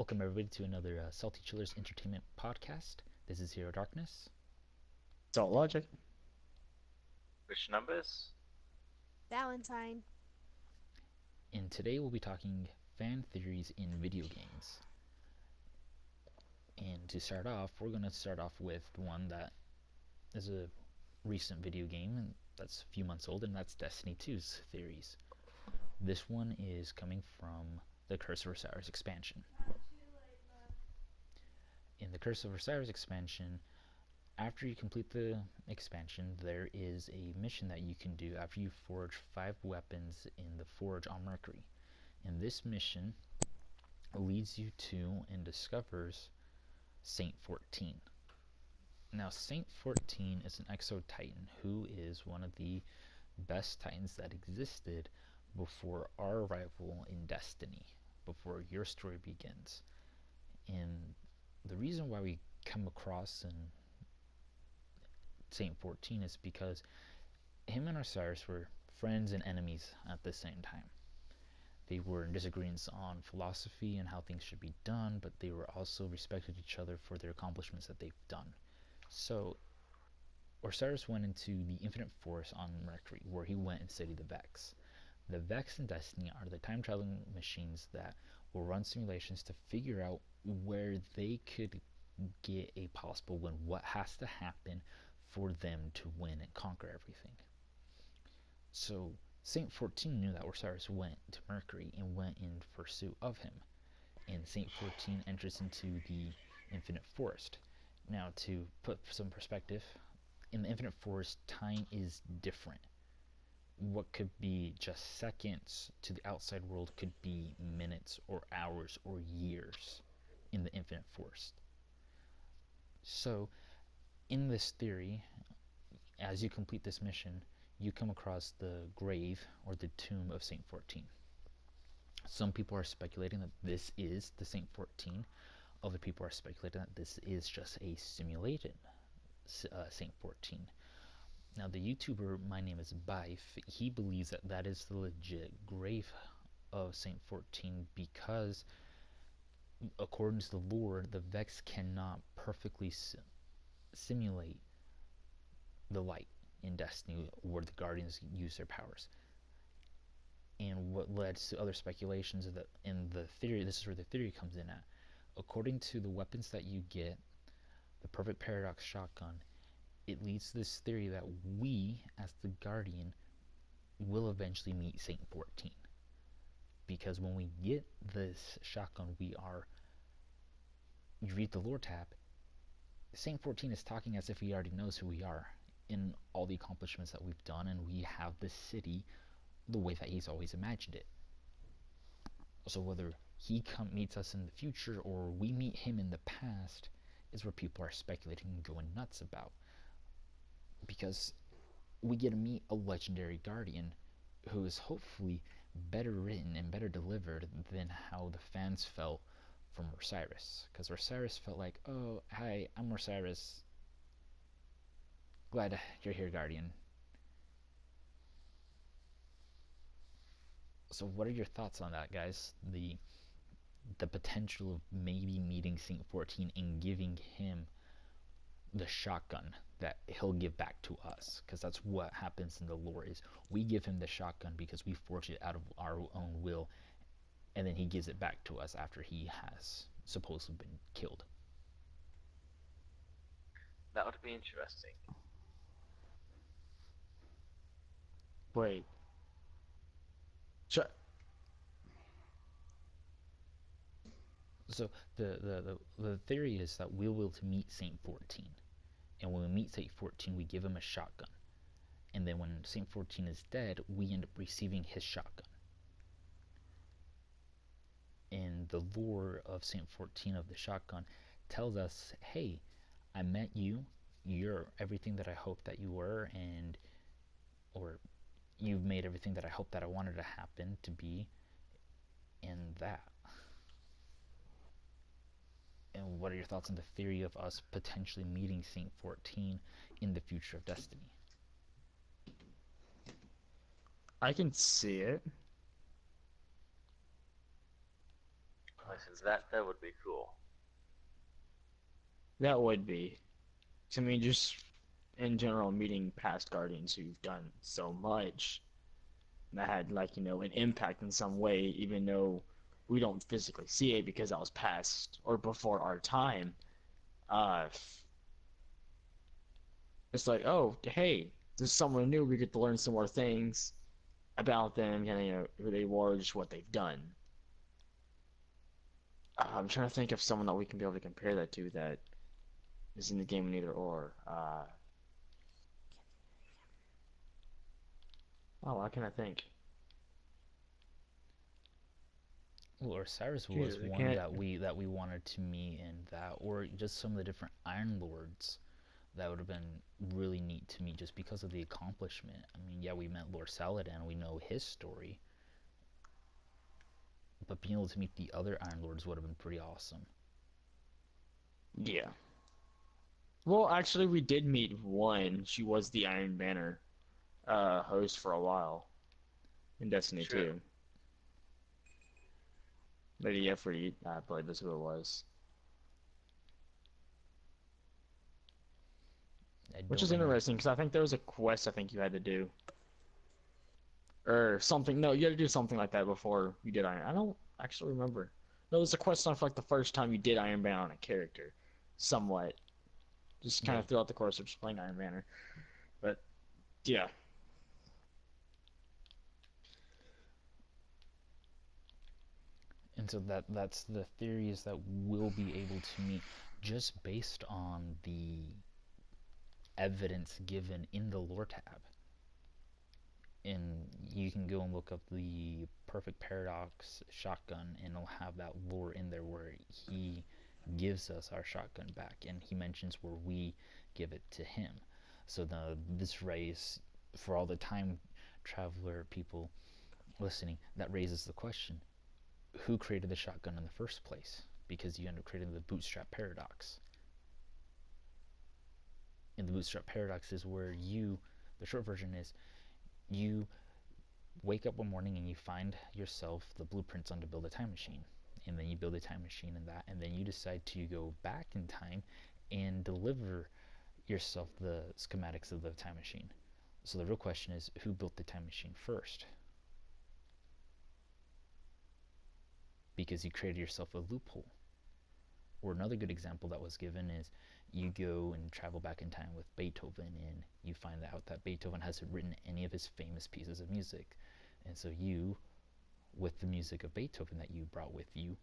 Welcome everybody to another SaltyChillersEntertainment podcast. This is Zero Darkness. Salt logic. Which numbers? Valentine. And today we'll be talking fan theories in video games. And to start off, we're going to start off with one that is a recent video game and that's a few months old, and that's Destiny 2's theories. This one is coming from the Curse of Osiris expansion. In the Curse of Osiris expansion, after you complete the expansion, there is a mission that you can do after you forge 5 weapons in the forge on Mercury. And this mission leads you to and discovers Saint 14. Now, Saint 14 is an Exo-Titan who is one of the best Titans that existed before our arrival in Destiny, before your story begins. And the reason why we come across and Saint 14 is because him and Osiris were friends and enemies at the same time. They were in disagreements on philosophy and how things should be done, but they were also respected each other for their accomplishments that they've done. So Osiris went into the Infinite Forest on Mercury, where he went and studied the Vex. The Vex in Destiny are the time-traveling machines that will run simulations to figure out where they could get a possible win, what has to happen for them to win and conquer everything. So Saint 14 knew that Osiris went to Mercury and went in pursuit of him, and Saint 14 enters into the Infinite Forest. Now, to put some perspective, in the Infinite Forest, time is different. What could be just seconds to the outside world could be minutes or hours or years in the Infinite Forest. So in this theory, as you complete this mission, you come across the grave or the tomb of Saint 14. Some people are speculating that this is the Saint 14. Other people are speculating that this is just a simulated Saint 14. Now, the YouTuber, my name is Bife, he believes that that is the legit grave of Saint 14 because, according to the lore, the Vex cannot perfectly simulate the light in Destiny where the Guardians use their powers. And what led to other speculations is that in the theory, this is where the theory comes in at. According to the weapons that you get, the Perfect Paradox Shotgun, it leads to this theory that we, as the Guardian, will eventually meet Saint 14. Because when we get this shotgun, you read the lore tab, Saint 14 is talking as if he already knows who we are in all the accomplishments that we've done, and we have the city the way that he's always imagined it. So whether he meets us in the future or we meet him in the past is where people are speculating and going nuts about. Because we get to meet a legendary Guardian who is hopefully better written and better delivered than how the fans felt from Osiris. Because Osiris felt like, oh, hi, I'm Osiris. Glad you're here, Guardian. So what are your thoughts on that, guys? The potential of maybe meeting Saint 14 and giving him the shotgun that he'll give back to us, because that's what happens in the lore is we give him the shotgun because we forged it out of our own will, and then he gives it back to us after he has supposedly been killed. That would be interesting. Wait. So the theory is that we will to meet Saint 14, and when we meet Saint 14 we give him a shotgun, and then when Saint 14 is dead we end up receiving his shotgun. And the lore of Saint 14 of the shotgun tells us, hey, I met you, you're everything that I hoped that you were, and or you've made everything that I hoped that I wanted to happen to be, and that. And what are your thoughts on the theory of us potentially meeting Saint 14 in the future of Destiny? I can see it. Since that would be cool. That would be. I mean, just in general, meeting past Guardians who've done so much that had, like, an impact in some way, even though we don't physically see it because that was past or before our time. Uh, it's like, oh, hey, there's someone new. We get to learn some more things about them, and who they were, just what they've done. I'm trying to think of someone that we can be able to compare that to that is in the game neither or. Oh, what can I think? Well, Osiris was Jesus, I one can't. that we wanted to meet, and that, or just some of the different Iron Lords that would have been really neat to meet just because of the accomplishment. I mean, yeah, we met Lord Saladin, we know his story, but being able to meet the other Iron Lords would have been pretty awesome. Yeah. Well, actually, we did meet one. She was the Iron Banner host for a while in Destiny True. 2. Lady Efrity, I believe that's who it was. I Which don't is remember. interesting because I think there was a quest I think you had to do. Or something. No, you had to do something like that before you did Iron. I don't actually remember. No, it was a quest on for like the first time you did Iron Banner on a character. Somewhat. Just kind Yeah, of throughout the course of just playing Iron Banner. But, yeah. and so that's the theories that we'll be able to meet just based on the evidence given in the lore tab. And you can go and look up the Perfect Paradox shotgun, and it'll have that lore in there where he gives us our shotgun back, and he mentions where we give it to him. So this race, for all the time traveler people listening, that raises the question: who created the shotgun in the first place? Because you end up creating the bootstrap paradox. And the bootstrap paradox is where the short version is, you wake up one morning and you find yourself the blueprints on to build a time machine, and then you build a time machine in that, and then you decide to go back in time and deliver yourself the schematics of the time machine. So the real question is, who built the time machine first? Because you created yourself a loophole. Or another good example that was given is, you go and travel back in time with Beethoven, and you find out that Beethoven hasn't written any of his famous pieces of music. And so you, with the music of Beethoven that you brought with you,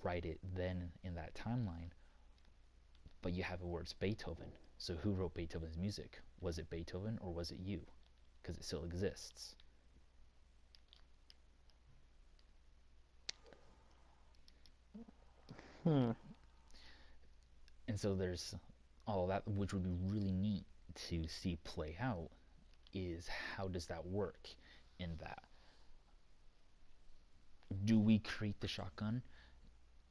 write it then in that timeline, but you have the words Beethoven. So who wrote Beethoven's music? Was it Beethoven or was it you? Because it still exists. Hmm. And so there's all that, which would be really neat to see play out, is how does that work in that? Do we create the shotgun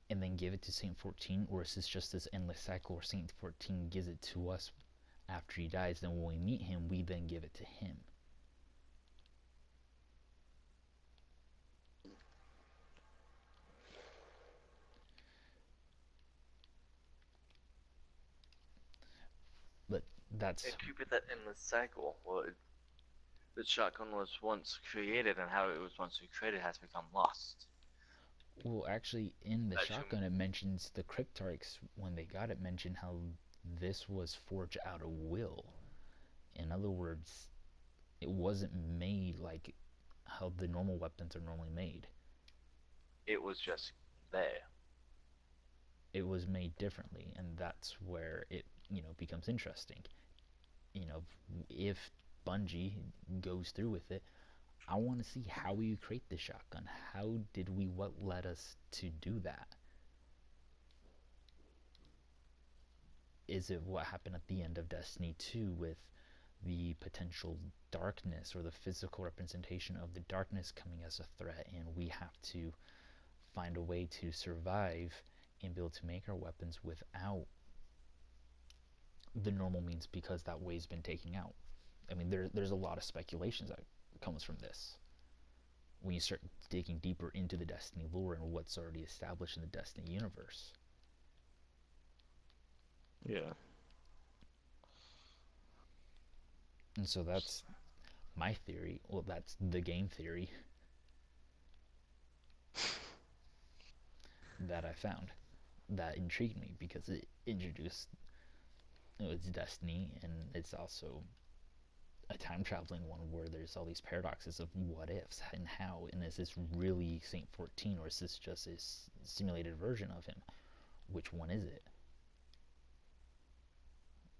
and then give it to Saint 14, or is this just this endless cycle where Saint 14 gives it to us after he dies, then when we meet him, we then give it to him? But that's It could be that endless cycle. Well, the shotgun was once created, and how it was once created has become lost. well, actually, in the That you, shotgun, it mentions the Cryptarchs, when they got it, mentioned how this was forged out of will. In other words, it wasn't made like how the normal weapons are normally made. it was just there. It was made differently, and that's where it becomes interesting. If Bungie goes through with it, I want to see how we create the shotgun. What led us to do that? Is it what happened at the end of Destiny 2 with the potential darkness, or the physical representation of the darkness coming as a threat, and we have to find a way to survive and be able to make our weapons without the normal means, because that way's been taken out? I mean, there's a lot of speculations that comes from this. when you start digging deeper into the Destiny lore and what's already established in the Destiny universe. Yeah. And so that's my theory. Well, that's the game theory that I found that intrigued me because it introduced, it's Destiny, and it's also a time traveling one where there's all these paradoxes of what ifs and how, and is this really Saint 14 or is this just a simulated version of him? Which one is it?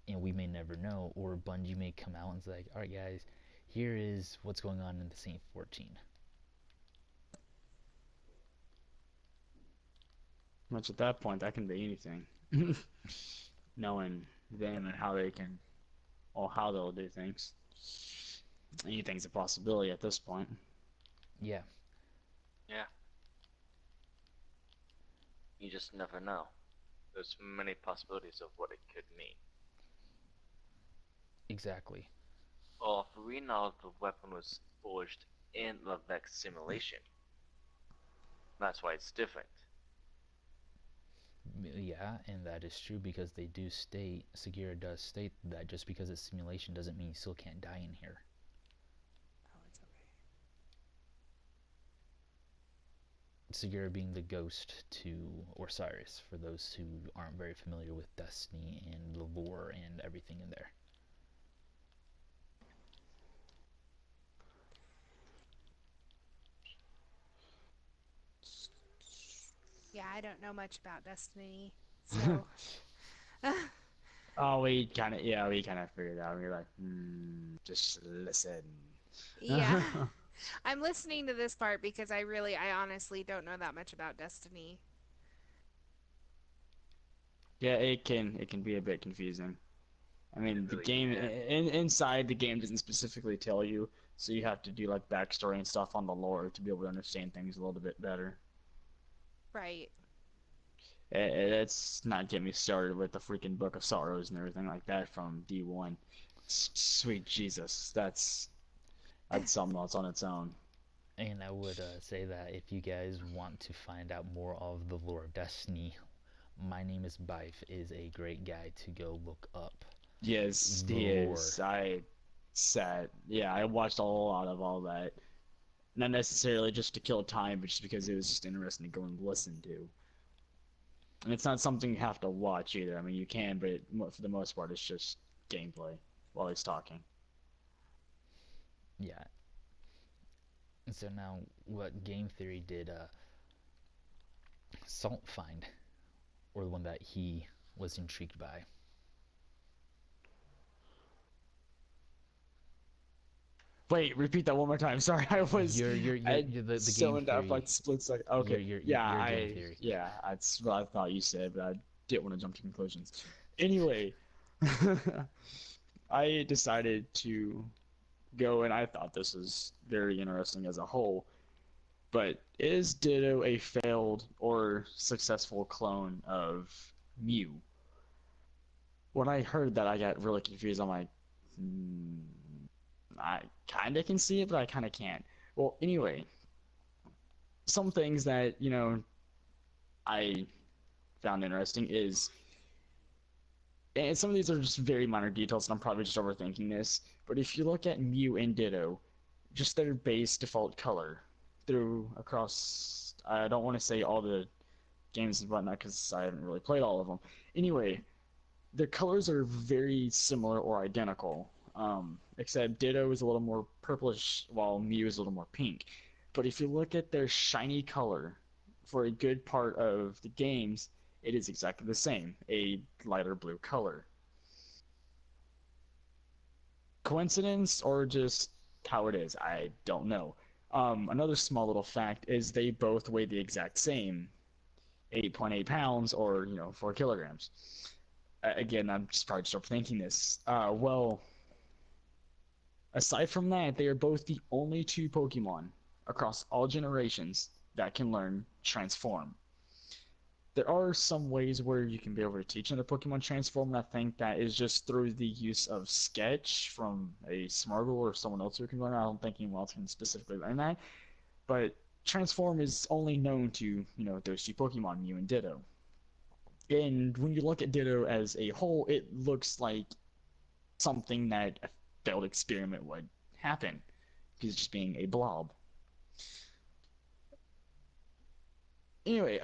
And we may never know, or Bungie may come out and say, like, alright guys, here is what's going on in the Saint 14. Much at that point, that can be anything. Knowing them and how they can, or how they'll do things. Anything's a possibility at this point. Yeah. Yeah. You just never know. There's many possibilities of what it could mean. Exactly. Well, if we know the weapon was forged in the Vex simulation, that's why it's different. Yeah, and that is true because they do state, Segura does state that just because it's simulation doesn't mean you still can't die in here. Oh, it's okay. Segura being the ghost to Osiris, for those who aren't very familiar with Destiny and the lore and everything in there. Yeah, I don't know much about Destiny, so Oh, we kind of figured out. We were like, just listen. yeah. I'm listening to this part because I honestly don't know that much about Destiny. Yeah, it can be a bit confusing. I mean, the really game can. inside the game doesn't specifically tell you, so you have to do like backstory and stuff on the lore to be able to understand things a little bit better. Right. Let's not get me started with the freaking Book of Sorrows and everything like that from D1. Sweet Jesus, that's something else on its own. And I would say that if you guys want to find out more of the lore of Destiny, My Name is Bife is a great guy to go look up. Yes, The he lore. is. I watched a lot of all that. Not necessarily just to kill time, but just because it was just interesting to go and listen to. And it's not something you have to watch either. I mean, you can, but for the most part, it's just gameplay while he's talking. Yeah. And so now, what game theory did Salt find, or the one that he was intrigued by? Wait, repeat that one more time. Sorry, I The game zoned out theory. like split second. Okay, Your game theory. that's what I thought you said, but I didn't want to jump to conclusions. Anyway, I decided to go, and I thought this was very interesting as a whole. But is Ditto a failed or successful clone of Mew? When I heard that, I got really confused. I'm like, hmm, I kind of can see it, but I kind of can't. Well, anyway, some things that, I found interesting is, and some of these are just very minor details, and I'm probably just overthinking this, but if you look at Mew and Ditto, just their base default color through across, I don't want to say all the games and whatnot because I haven't really played all of them. Anyway, their colors are very similar or identical, except Ditto is a little more purplish while Mew is a little more pink. But if you look at their shiny color for a good part of the games, it is exactly the same, a lighter blue color. Coincidence or just how it is? I don't know. Another small little fact is they both weigh the exact same, 8.8 pounds or 4 kilograms. Again, I'm just probably just overthinking this. Well, aside from that, they are both the only two Pokemon across all generations that can learn Transform. There are some ways where you can be able to teach another Pokemon Transform, and I think that is just through the use of Sketch from a Smargle or someone else who can learn. I don't think anyone else can specifically learn that. but Transform is only known to, those two Pokemon, Mew and Ditto. And when you look at Ditto as a whole, it looks like something that a failed experiment would happen. He's just being a blob. Anyway,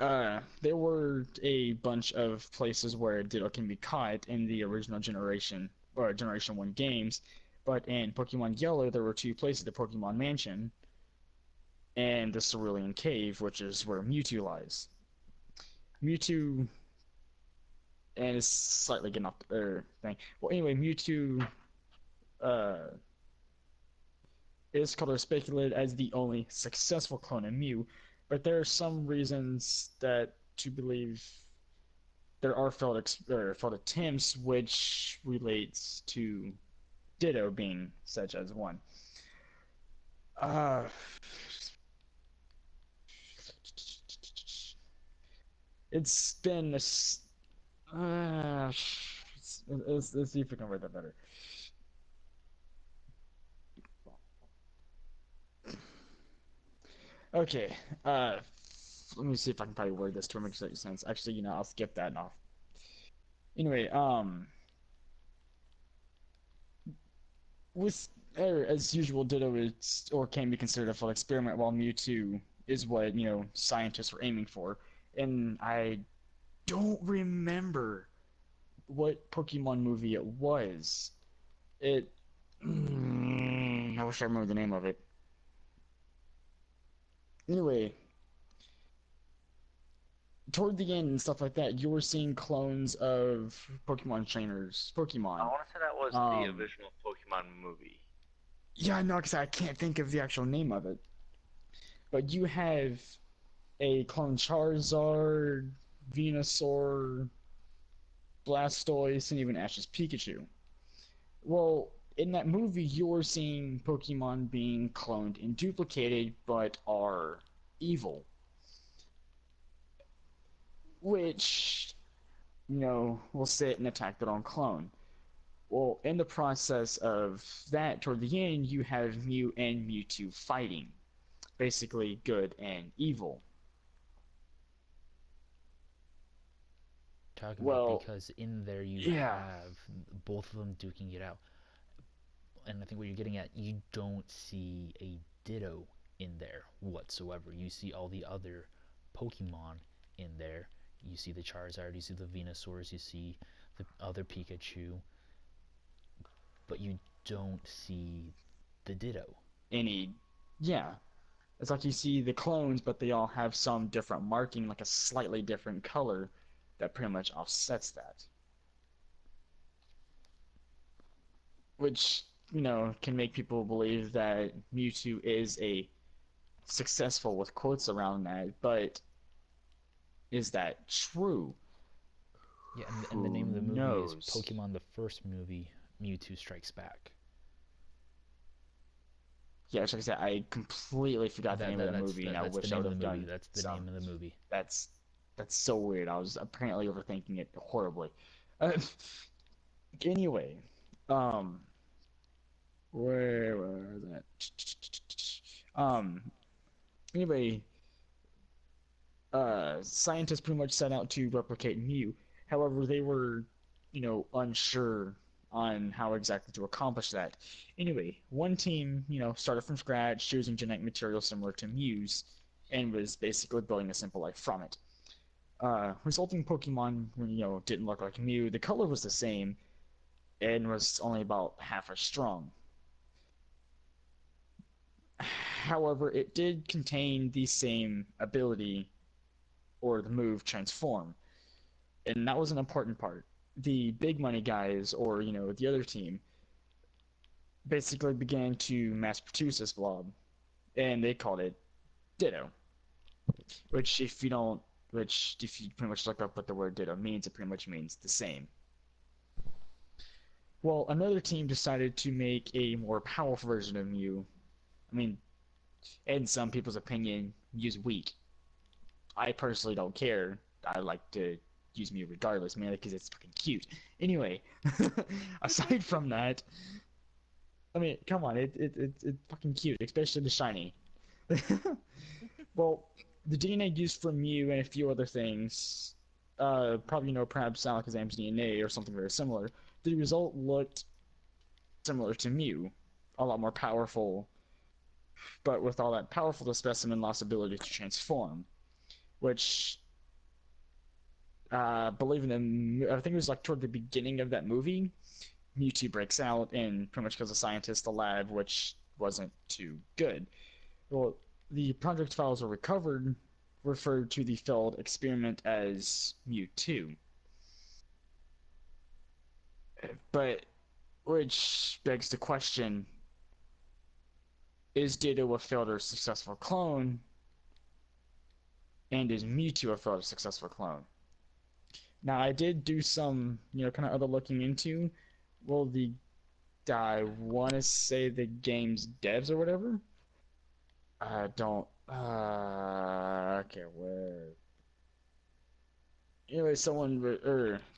there were a bunch of places where Ditto can be caught in the original generation, or Generation 1 games, but in Pokemon Yellow, there were two places, the Pokemon Mansion and the Cerulean Cave, which is where Mewtwo lies. Mewtwo, and it's slightly getting off the thing. Well, anyway, Mewtwo is called or speculated as the only successful clone of Mew, but there are some reasons that to believe there are failed attempts, which relates to Ditto being such as one. It's been let's see if we can word that better. Okay, let me see if I can probably word this to make sense. Actually, I'll skip that off. Anyway, with as usual, Ditto is or can be considered a failed experiment, while Mewtwo is what scientists were aiming for. And I don't remember what Pokemon movie it was. I wish I remember the name of it. Anyway, toward the end and stuff like that, you were seeing clones of Pokemon trainers. I want to say that was the original Pokemon movie. Yeah, no, because I can't think of the actual name of it. But you have a clone Charizard, Venusaur, Blastoise, and even Ash's Pikachu. Well, in that movie, you're seeing Pokemon being cloned and duplicated, but are evil. Which, will sit and attack their own clone. Well, in the process of that, toward the end, you have Mew and Mewtwo fighting. Basically, good and evil. Talking about because in there you have both of them duking it out. And I think what you're getting at, you don't see a Ditto in there whatsoever. You see all the other Pokemon in there. You see the Charizard, you see the Venusaurs, you see the other Pikachu, but you don't see the Ditto. It's like you see the clones, but they all have some different marking, like a slightly different color that pretty much offsets that. Which, can make people believe that Mewtwo is a successful with quotes around that, but is that true? Yeah, and the name of the movie is Pokemon the first movie, Mewtwo Strikes Back. Yeah, like I said, I completely forgot the name of the movie, and I wish I would have done. That's the name of the movie. That's so weird. I was apparently overthinking it horribly. Anyway, where was that? Anyway, scientists pretty much set out to replicate Mew. However, they were, unsure on how exactly to accomplish that. Anyway, one team, started from scratch, choosing genetic material similar to Mew's, and was basically building a simple life from it. Resulting Pokemon, didn't look like Mew. The color was the same, and was only about half as strong. However, it did contain the same ability, or the move, Transform. And that was an important part. The big money guys, or, the other team, basically began to mass produce this blob, and they called it Ditto. Which, if you pretty much look up what the word Ditto means, it pretty much means the same. Well, another team decided to make a more powerful version of Mew. I mean, in some people's opinion, Mew's weak. I personally don't care. I like to use Mew regardless, mainly because it's fucking cute. Anyway, aside from that, I mean, come on, it's fucking cute, especially the shiny. Well, the DNA used for Mew and a few other things, probably perhaps Alakazam's DNA or something very similar. The result looked similar to Mew, a lot more powerful, but with all that powerful, the specimen lost ability to transform, which believe in the, I think it was like toward the beginning of that movie, Mewtwo breaks out and pretty much kills a scientist, the lab, which wasn't too good. Well, the project files were recovered, referred to the failed experiment as Mewtwo. But, which begs the question, is Ditto a failed or successful clone? And is Mewtwo a failed or successful clone? Now, I did do some, kind of other looking into, well, I want to say the game's devs or whatever. I don't, okay, where? Anyway,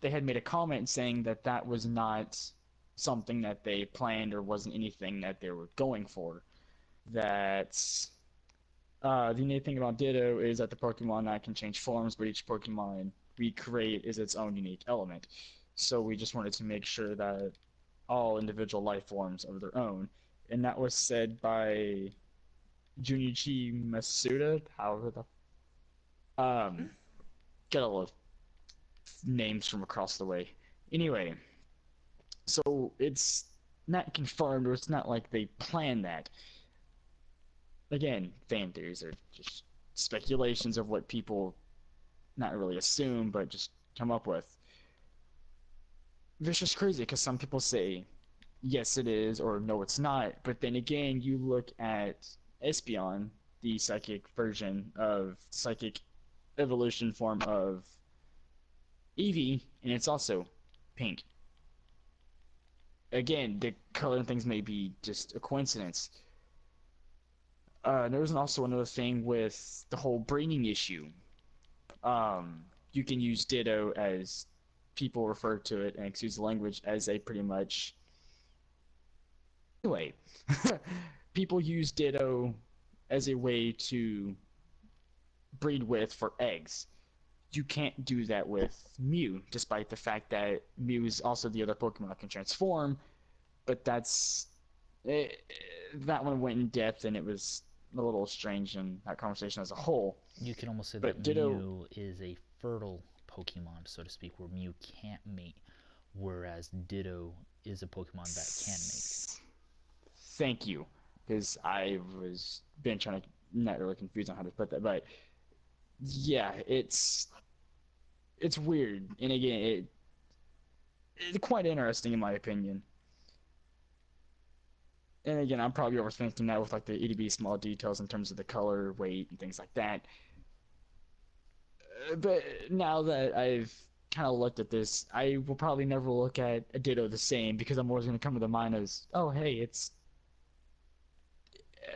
they had made a comment saying that that was not something that they planned or wasn't anything that they were going for. That the neat thing about Ditto is that the Pokemon that can change forms, but each Pokemon we create is its own unique element. So we just wanted to make sure that all individual life forms are their own, and that was said by Junichi Masuda. However the get a lot of names from across the way. Anyway, so it's not confirmed, or it's not like they planned that. Again, fan theories are just speculations of what people not really assume, but just come up with. It's just crazy because some people say yes it is or no it's not, but then again you look at Espeon, the psychic version of psychic evolution form of Eevee, and it's also pink. Again, the color and things may be just a coincidence. There was also another thing with the whole breeding issue. You can use Ditto as people refer to it, and excuse the language, as a pretty much. Anyway, people use Ditto as a way to breed with for eggs. You can't do that with Mew, despite the fact that Mew is also the other Pokemon that can transform. But that one went in depth, and it was a little strange in that conversation as a whole. You could almost say But that Ditto, Mew is a fertile Pokemon, so to speak, where Mew can't mate, whereas Ditto is a Pokemon that can mate. Thank you, because I was been trying to not really confused on how to put that, but yeah, it's weird, and again, it's quite interesting in my opinion. And again, I'm probably overthinking that with like the EDB small details in terms of the color, weight, and things like that. But now that I've kind of looked at this, I will probably never look at a Ditto the same because I'm always going to come to the mind as, oh, hey, it's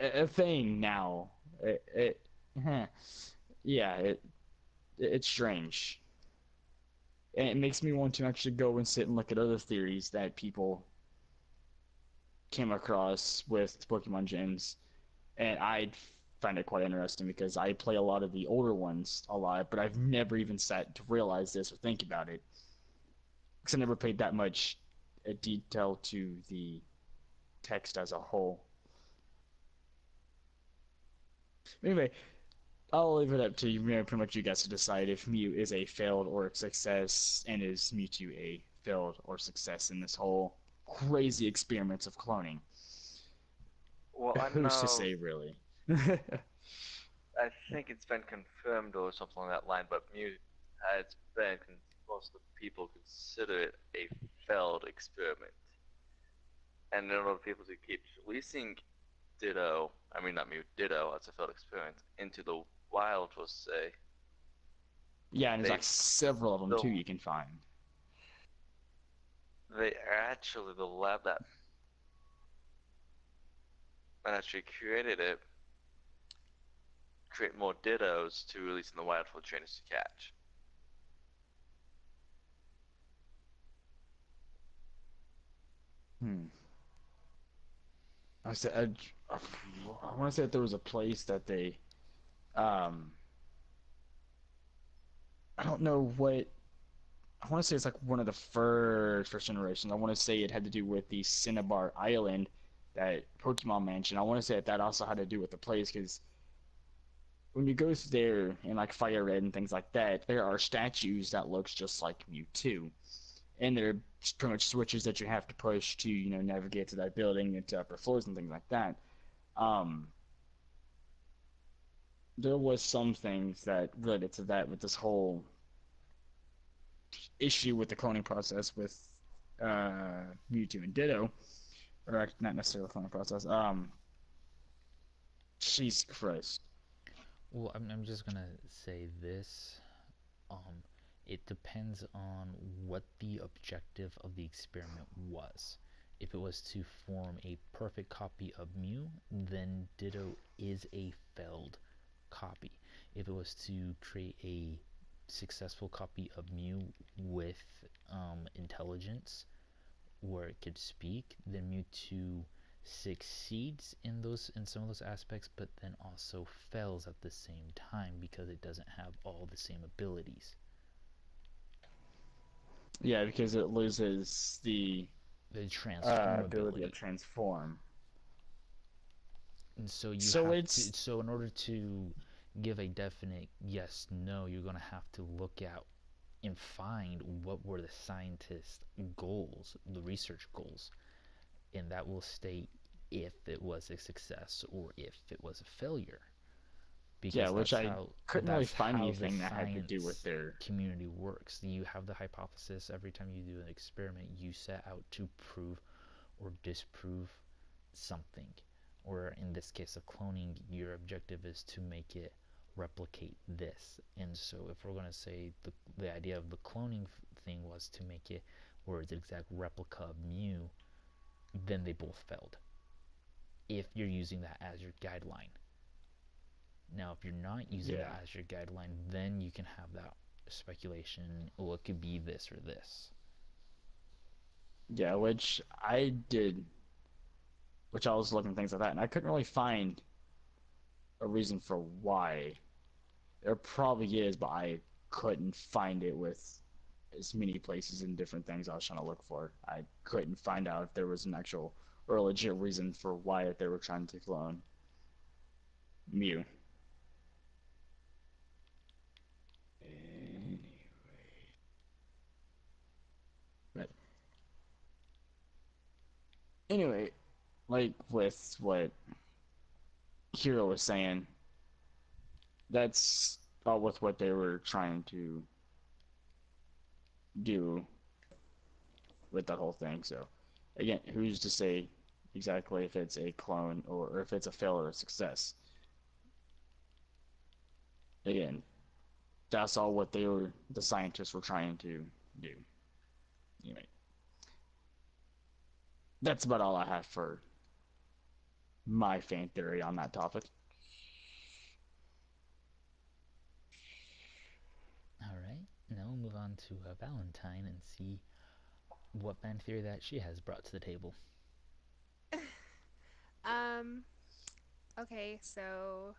a thing now. Huh. Yeah, it's strange. And it makes me want to actually go and sit and look at other theories that people came across with Pokemon gyms, and I find it quite interesting because I play a lot of the older ones a lot, but I've never even sat to realize this or think about it because I never paid that much detail to the text as a whole. Anyway, I'll leave it up to you, pretty much you guys to decide if Mew is a failed or a success, and is Mewtwo a failed or success in this whole crazy experiments of cloning. Well, I Who's to know. say, really? I think it's been confirmed or something along that line, but Mew has been. Most of the people consider it a failed experiment, and in order for people to keep releasing Ditto, I mean not Mew, Ditto as a failed experiment into the wild, we'll say. Yeah, and there's They like several of them too you can find. They actually, the lab that actually created it, create more Dittos to release in the wild for trainers to catch. Hmm. I said I want to say that there was a place that they um I don't know what I want to say it's like one of the first generations. I want to say it had to do with the Cinnabar Island that Pokemon mentioned. I want to say that that also had to do with the place because when you go through there in like Fire Red and things like that, there are statues that looks just like Mewtwo, and they're pretty much switches that you have to push to navigate to that building and to upper floors and things like that. Um, there was some things that related to that with this whole issue with the cloning process with Mewtwo and Ditto, or not necessarily the cloning process. Jesus Christ. Well, I'm just gonna say this. Um, it depends on what the objective of the experiment was. If it was to form a perfect copy of Mew, then Ditto is a failed copy. If it was to create a successful copy of Mew with intelligence, where it could speak, then Mewtwo succeeds in some of those aspects, but then also fails at the same time because it doesn't have all the same abilities. Yeah, because it loses the The transform ability of ability. transform. And so you So have to, it's so in order to give a definite yes no, you're going to have to look at and find what were the scientists goals, the research goals, and that will state if it was a success or if it was a failure, yeah, because which I couldn't really that's find how the anything that had to do with science their. community works. You have the hypothesis. Every time you do an experiment, you set out to prove or disprove something, or in this case of cloning, your objective is to make it replicate this. And so if we're going to say the idea of the cloning thing was to make it where it's exact replica of Mew, then they both failed if you're using that as your guideline. Now, if you're not using Yeah, that as your guideline, then you can have that speculation. Well, it could be this or this. yeah, which I was looking at things like that, and I couldn't really find a reason for why. There probably is, but I couldn't find it with as many places and different things I was trying to look for. I couldn't find out if there was an actual or a legit reason for why they were trying to clone Mew. But anyway, like with what Hero was saying, that's all with what they were trying to do with that whole thing. So, again, who's to say exactly if it's a clone or if it's a failure or a success? Again, that's all what the scientists were trying to do. Anyway, that's about all I have for my fan theory on that topic. All right, now we'll move on to Valentine and see what fan theory that she has brought to the table. Um, okay, so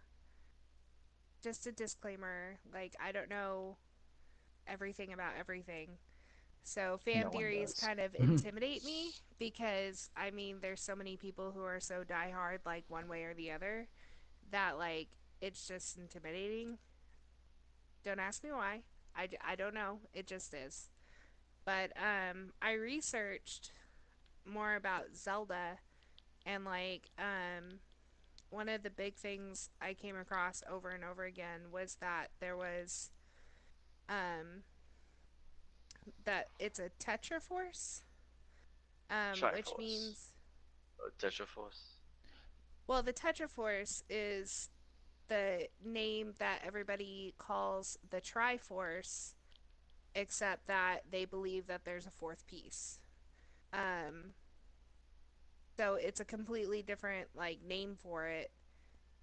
just a disclaimer, like I don't know everything about everything. So fan No one theories does. kind of intimidate me because I mean there's so many people who are so diehard like one way or the other that like it's just intimidating. Don't ask me why. I don't know. It just is. But I researched more about Zelda and like one of the big things I came across over and over again was that there was um that it's a tetraforce, which Triforce. means, Or Tetraforce. well, the tetraforce is the name that everybody calls the triforce, except that they believe that there's a fourth piece. Um, so it's a completely different like name for it,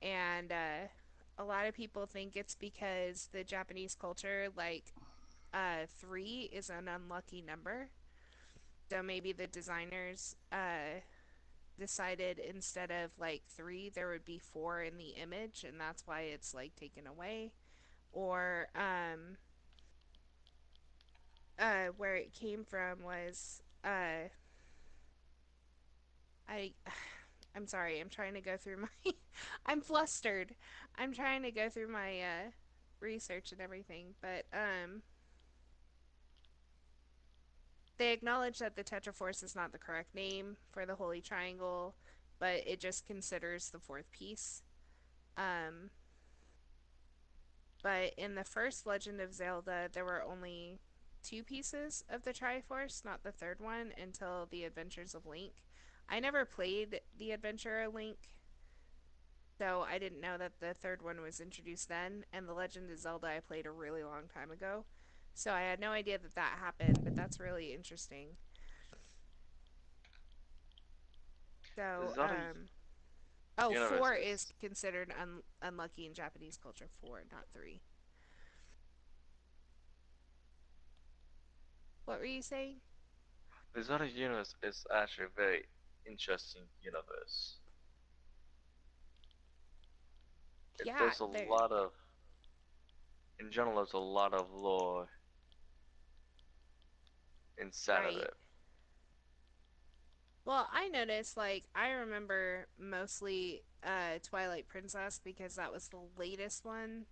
and a lot of people think it's because the Japanese culture like three is an unlucky number. So maybe the designers decided instead of like three, there would be four in the image, and that's why it's like taken away. Or where it came from was I I'm sorry, I'm trying to go through my I'm flustered. I'm trying to go through my research and everything, but they acknowledge that the Tetraforce is not the correct name for the Holy Triangle, but it just considers the fourth piece. Um, but in the first Legend of Zelda, there were only two pieces of the Triforce, not the third one, until the Adventures of Link. I never played the Adventure of Link, so I didn't know that the third one was introduced then, and the Legend of Zelda I played a really long time ago. So I had no idea that that happened, but that's really interesting. The So, Zelda oh, universe four is is considered unlucky in Japanese culture. Four, not three. What were you saying? the Zelda universe is actually a very interesting universe. Yeah, There's a there. lot of, in general, there's a lot of lore inside of Right. it. Well, I noticed, like, I remember mostly Twilight Princess because that was the latest one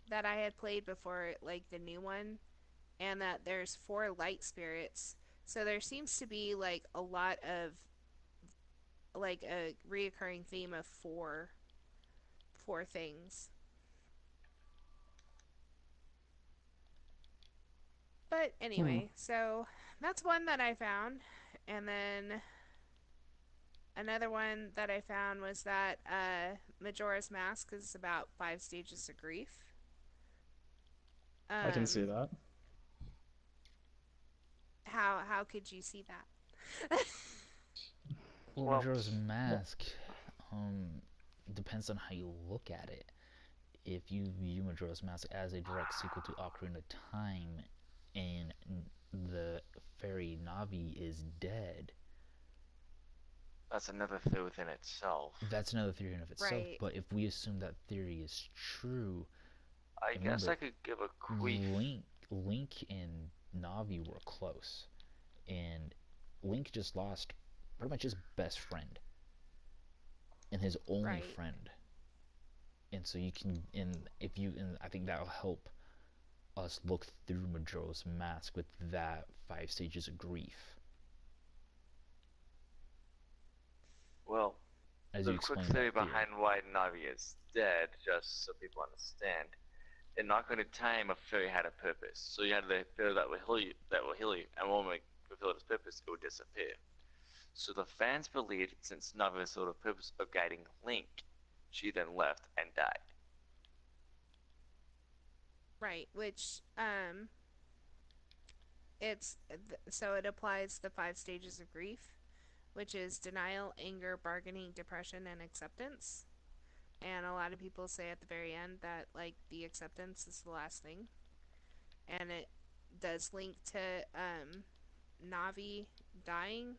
that I had played before, like, the new one, and that there's four light spirits. So there seems to be, like, a lot of, like, a reoccurring theme of four things. But Hmm. anyway, so that's one that I found. And then another one that I found was that Majora's Mask is about five stages of grief. I can see Um, that. how could you see that? Well, Well, Majora's Well, Mask um, depends on how you look at it. If you view Majora's Mask as a direct sequel to Ocarina of Time, and the fairy Navi is dead, that's another theory within itself. that's another theory in of itself. Right, But if we assume that theory is true, I and guess remember, I could give a quick. Link and Navi were close, and Link just lost pretty much his best friend and his only right. friend. And so you can, and if you, and I think that'll help us look through Majora's Mask with that five stages of grief, Well, as the you quick explain that theory theory. behind why Navi is dead, just so people understand. In Ocarina of Time, a fairy had a purpose. So you had the fairy that will heal you, and when it fulfilled its purpose, it would disappear. So the fans believed since Navi fulfilled the purpose of guiding Link, she then left and died. Right, which it's so it applies the five stages of grief, which is denial, anger, bargaining, depression, and acceptance. And a lot of people say at the very end that like the acceptance is the last thing, and it does link to Navi dying.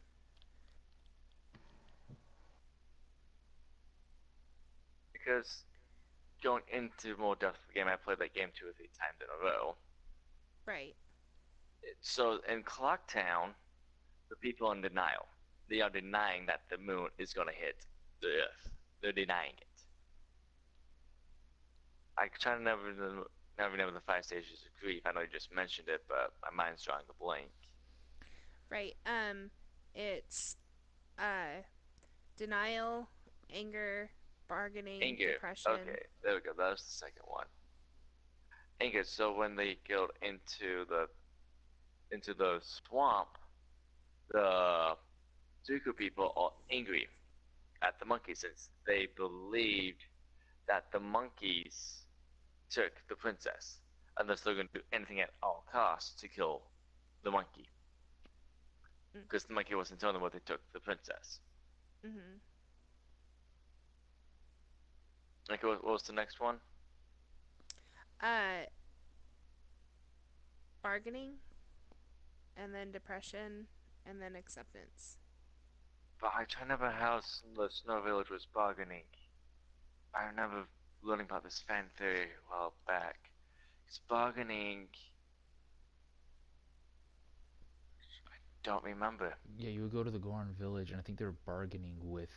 Because going into more depth of the game, I played that game 2 or 3 times in a row. Right, So in Clocktown, the people are in denial. They are denying that the moon is going to hit the Earth. They're denying it. I try to never remember the 5 stages of grief. I know you just mentioned it, but my mind's drawing a blank. right. It's uh denial, anger, bargaining, Anger. depression. Okay, there we go. That was the second one. Anger. So when they go into the swamp, the Zuko people are angry at the monkeys since they believed that the monkeys took the princess, unless they're going to do anything at all costs to kill the monkey, because the monkey wasn't telling them what they took the princess. Mm-hmm. Okay, what was the next one? Uh, bargaining, and then depression, and then acceptance. But I remember how the Snow Village was bargaining. I remember learning about this fan theory a while back. It's bargaining. I don't remember. Yeah, you would go to the Goron village, and I think they were bargaining with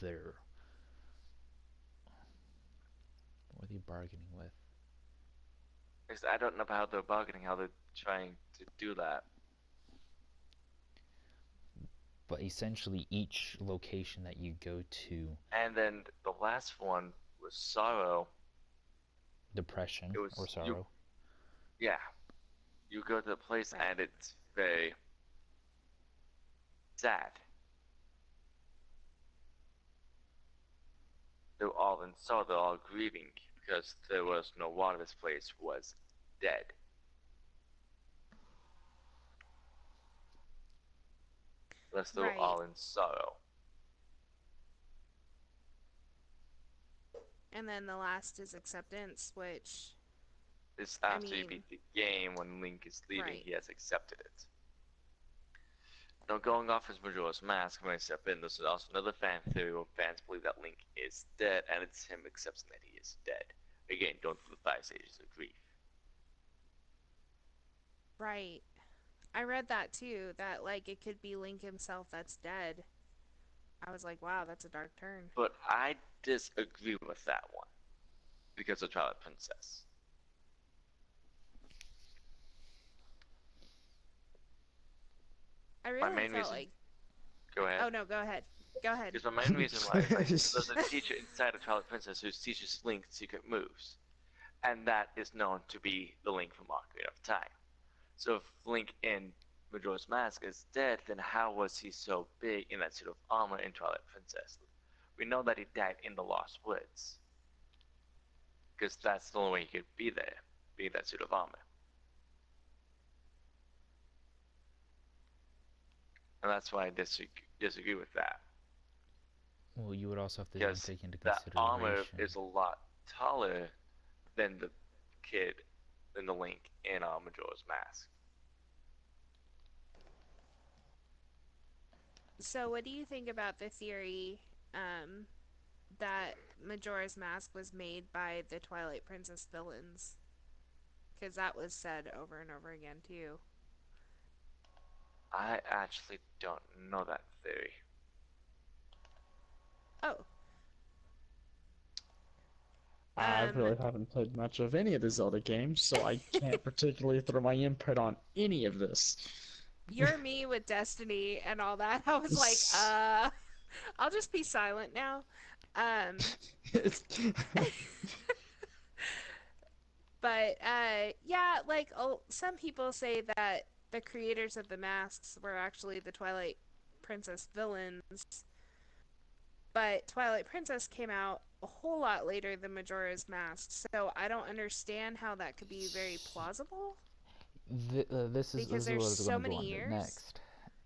their. What are they bargaining with? Because I don't know how they're bargaining, how they're trying to do that. But essentially, each location that you go to, And then the last one was sorrow. depression It was or sorrow. Yeah, you go to the place Right. and it's very sad. They're all in sorrow, they're all grieving because there was no water. This place was dead. Thus, they were Right. all in sorrow. And then the last is acceptance, which This I after you mean, beat the game, when Link is leaving, right. he has accepted it. Now, going off his Majora's Mask, I'm going to step in. This is also another fan theory where fans believe that Link is dead, and it's him accepting that he is dead. Again, don't do the 5 stages of grief. Right. I read that too, that like it could be Link himself that's dead. I was like, wow, that's a dark turn. But I disagree with that one because of Twilight Princess. I My really main felt reason. like. Go ahead. Oh no, go ahead. Go ahead. Because my main reason why is like, there's a teacher inside of Twilight Princess who teaches Link secret moves, and that is known to be the Link from Ocarina of Time. So if Link in Majora's Mask is dead, then how was he so big in that suit of armor in Twilight Princess? We know that he died in the Lost Woods, because that's the only way he could be there, be in that suit of armor. And that's why I disagree with that. Well, you would also have to Because take into that armor consideration. is a lot taller than the kid, than the Link in Majora's Mask. So, what do you think about the theory that Majora's Mask was made by the Twilight Princess villains? Because that was said over and over again, too. I actually don't know that theory. Oh. I really haven't played much of any of the Zelda games, so I can't particularly throw my input on any of this. You're me with Destiny and all that. I was like, I'll just be silent now. But yeah, like some people say that the creators of the masks were actually the Twilight Princess villains, but Twilight Princess came out a whole lot later than Majora's Mask, so I don't understand how that could be very plausible. This is Because what I there's was so going to go many on to years. next.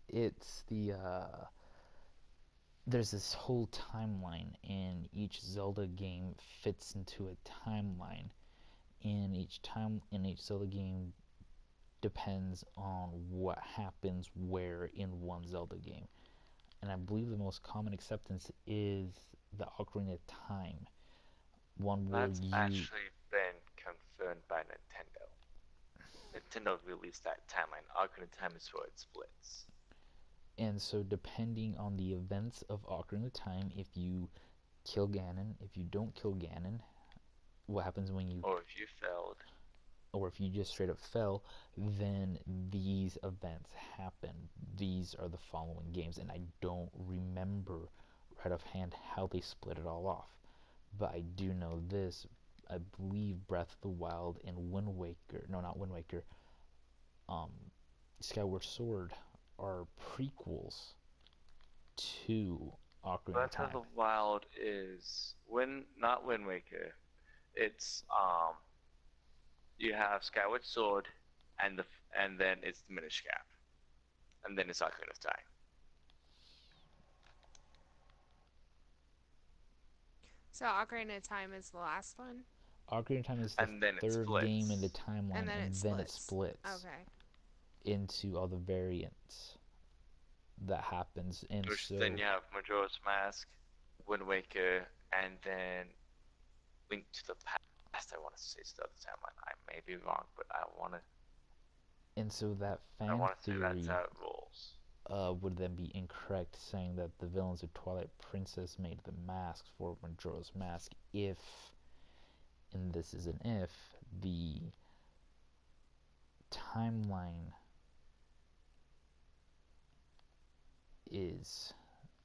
It's the there's this whole timeline, and each Zelda game fits into a timeline, and each Zelda game depends on what happens where in one Zelda game. And I believe the most common acceptance is the Ocarina of Time, one where That's actually been confirmed by Nintendo. Nintendo released that timeline. Ocarina of Time is where it splits. And so depending on the events of Ocarina of Time, if you kill Ganon, if you don't kill Ganon, what happens when you... Or if you failed. Or if you just straight up fell, then these events happen. These are the following games, and I don't remember right offhand how they split it all off. But I do know this. I believe Breath of the Wild and Wind Waker... No, not Wind Waker. Skyward Sword are prequels to Ocarina of Breath Time. of the Wild is not Wind Waker. It's you have Skyward Sword, and then it's the Minish Cap, and then it's Ocarina of Time. So Ocarina of Time is the last one? Ocarina of Time is the And then it third splits. game in the timeline, And then it it splits. splits Okay. into all the variants. that happens, and Which then so you have Majora's Mask, Wind Waker, and then Link to the Past. I want to say Start the Timeline. I may be wrong, but that I fan want to say that's theory how it rolls. would then be incorrect, saying that the villains of Twilight Princess made the masks for Majora's Mask if, and this is an if, the timeline is,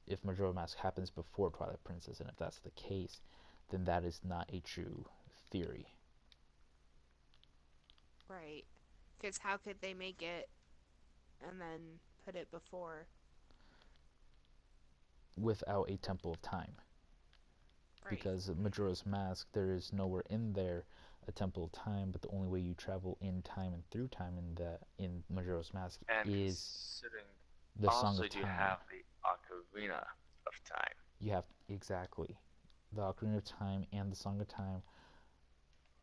if Majora's Mask happens before Twilight Princess, and if that's the case, then that is not a true theory. Right. Because how could they make it and then put it before? Without a Temple of Time. Right. Because Majora's Mask, there is nowhere in there a Temple of Time, but the only way you travel in time and through time in Majora's Mask And is considering the Song also of Time. you have the Ocarina of Time. You have, exactly. The Ocarina of Time and the Song of Time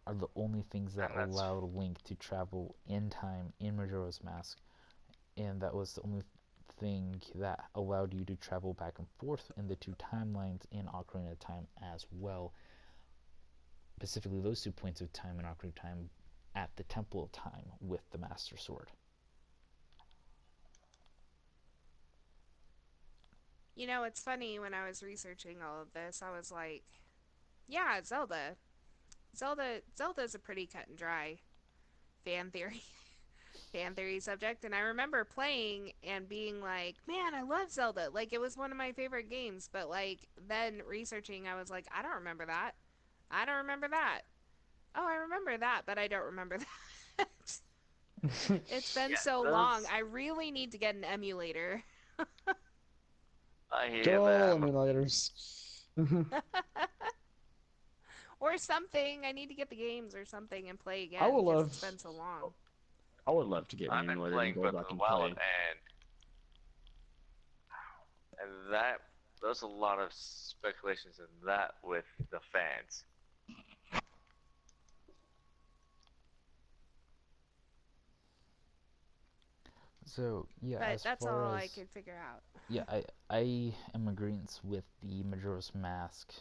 are the only things that allowed Link to travel in time in Majora's Mask, and that was the only thing that allowed you to travel back and forth in the two timelines in Ocarina of Time as well. Specifically, those 2 points of time in Ocarina of Time at the Temple of Time with the Master Sword. You know, it's funny, when I was researching all of this, I was like, yeah, Zelda. Zelda's a pretty cut and dry fan theory fan theory subject, and I remember playing and being like, man, I love Zelda. Like, it was one of my favorite games, but like then researching, I was like, I don't remember that. I don't remember that. Oh, I remember that, but I don't remember that. It's been Yeah, so long. those I really need to get an emulator. I hear Go that. emulators. Or something. I need to get the games or something and play I again would because love, it's been so long. I would love to get an I've been emulator and playing go Breath back of the and Wild, play. and that there's a lot of speculations in that with the fans. So yeah, But as that's far all I as could figure out. yeah, I am agreeing with the Majora's Mask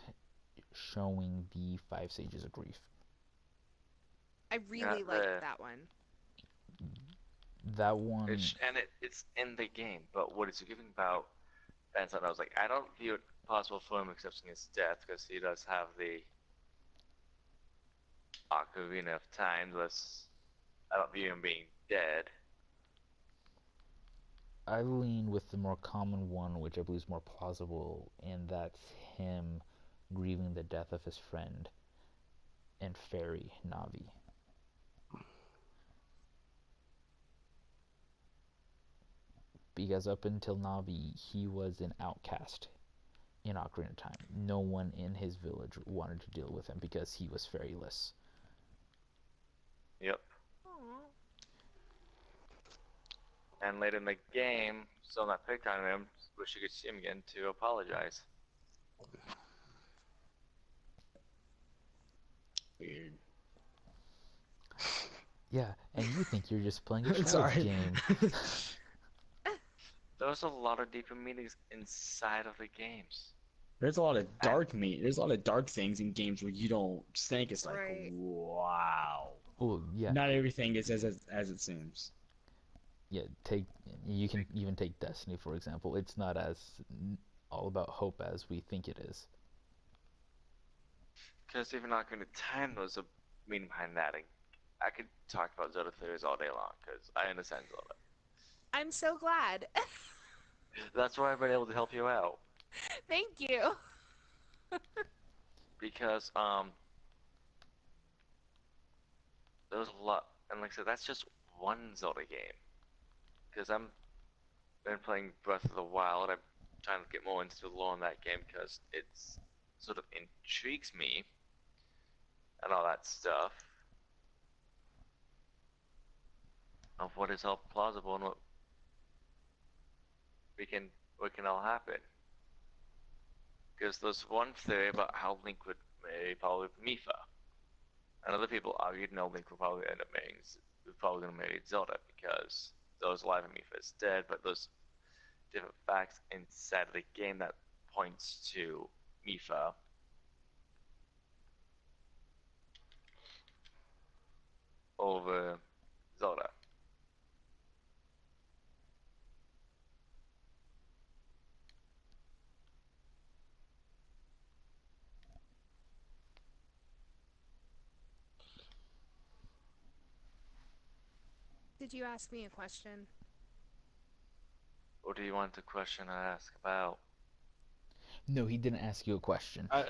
showing the 5 stages of grief. I really liked that one. That one, It's in the game, but what it's giving about Benson, I was like, I don't view it possible for him accepting his death because he does have the Ocarina of Time. Thus, I don't view him being dead. I lean with the more common one, which I believe is more plausible, and that's him grieving the death of his friend and fairy Navi. Because up until Navi, he was an outcast in Ocarina of Time. No one in his village wanted to deal with him because he was fairyless. Yep. Aww. And later in the game, still not picked on him. Wish you could see him again to apologize. Weird. Yeah, and you think you're just playing a child's Sorry. game. There's a lot of deeper meanings inside of the games. There's a lot of There's a lot of dark things in games where you don't think it's like, Right. wow. Oh yeah, Not everything is as it seems. yeah. You can even take Destiny for example. It's not as all about hope as we think it is. Because even Ocarina of Time, there's a meaning behind that. And I could talk about Zelda theories all day long because I understand Zelda. I'm so glad. That's why I've been able to help you out. Thank you. Because there's a lot, and like I said, that's just one Zelda game. Because I'm been playing Breath of the Wild. I'm trying to get more into the lore in that game because it's sort of intrigues me and all that stuff of what is all plausible and what can all happen. Because there's one theory about how Link would marry probably Mipha, and other people argued no, Link would probably end up marrying, probably going to marry Zelda because Zelda's alive and Mipha is dead. But there's different facts inside of the game that points to Mifa over Zelda. Did you ask me a question? What do you want the question to ask about? No, he didn't ask you a question. I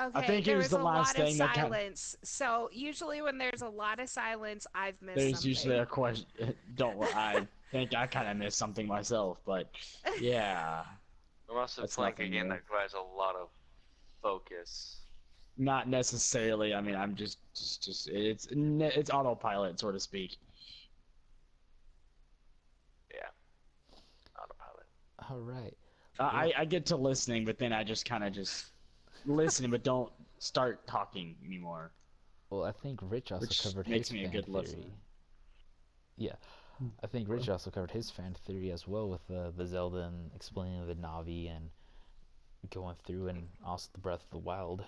Okay, think it there was was the a last lot of thing that kind of, silence. So usually when there's a lot of silence, I've missed there's usually something. a question. Don't worry, I think I kind of missed something myself, but yeah, I'm also that's playing a nothing game new. that requires a lot of focus. Not necessarily. I mean, I'm just it's autopilot, so to speak. Yeah, autopilot. All right. I get to listening, but then I just kind of just listen, but don't start talking anymore, Well, I think Rich also which covered makes his me a fan good listener. theory. Yeah, I think Rich also covered his fan theory as well with the Zelda and explaining the Navi and going through, and also the Breath of the Wild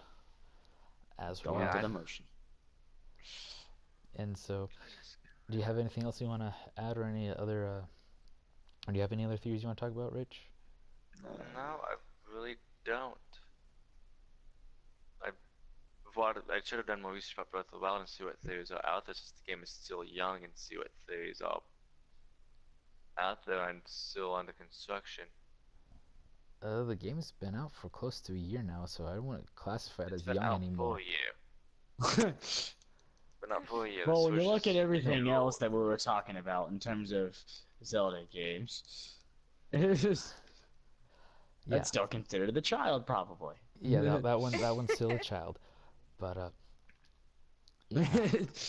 as Going well. through I- the motion. And so, do you have anything else you want to add, or any other? Or do you have any other theories you want to talk about, Rich? No, I really don't. I should have done more research about Breath of the Wild and see what theories are out there since the game is still young and see what theories are out there and still under construction. The game's been out for close to a year now, so I don't want to classify it It's as been young out anymore. for a year. Been out for a year. Well, The when you Switch look is at everything too else old. that we were talking about in terms of Zelda games, it's just, Yeah, I'd still consider the child probably. yeah, that one's still a child, but yeah,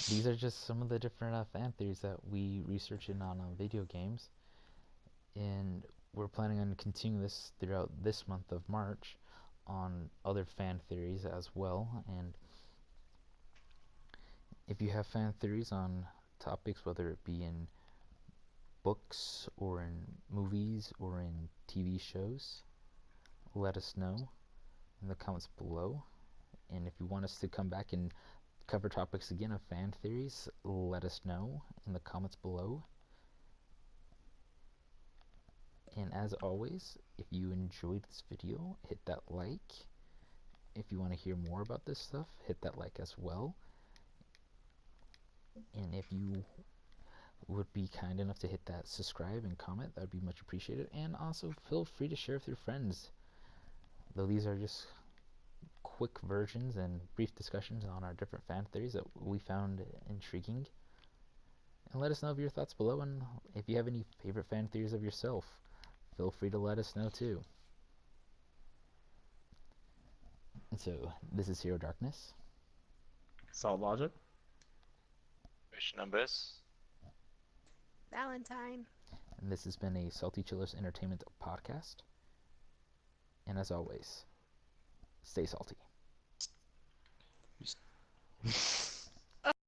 these are just some of the different fan theories that we research in on video games, and we're planning on continuing this throughout this month of March on other fan theories as well. And if you have fan theories on topics, whether it be in books or in movies or in TV shows, let us know in the comments below. And if you want us to come back and cover topics again of fan theories, let us know in the comments below. And as always, if you enjoyed this video, hit that like. If you want to hear more about this stuff, hit that like as well. And if you would be kind enough to hit that subscribe and comment, that would be much appreciated. And also feel free to share with your friends. Though these are just quick versions and brief discussions on our different fan theories that we found intriguing. And let us know of your thoughts below, and if you have any favorite fan theories of yourself, feel free to let us know too. And so, this is Hero Darkness. Solid logic. Mission numbers. Valentine. And this has been a Salty Chillers Entertainment podcast. And as always, stay salty.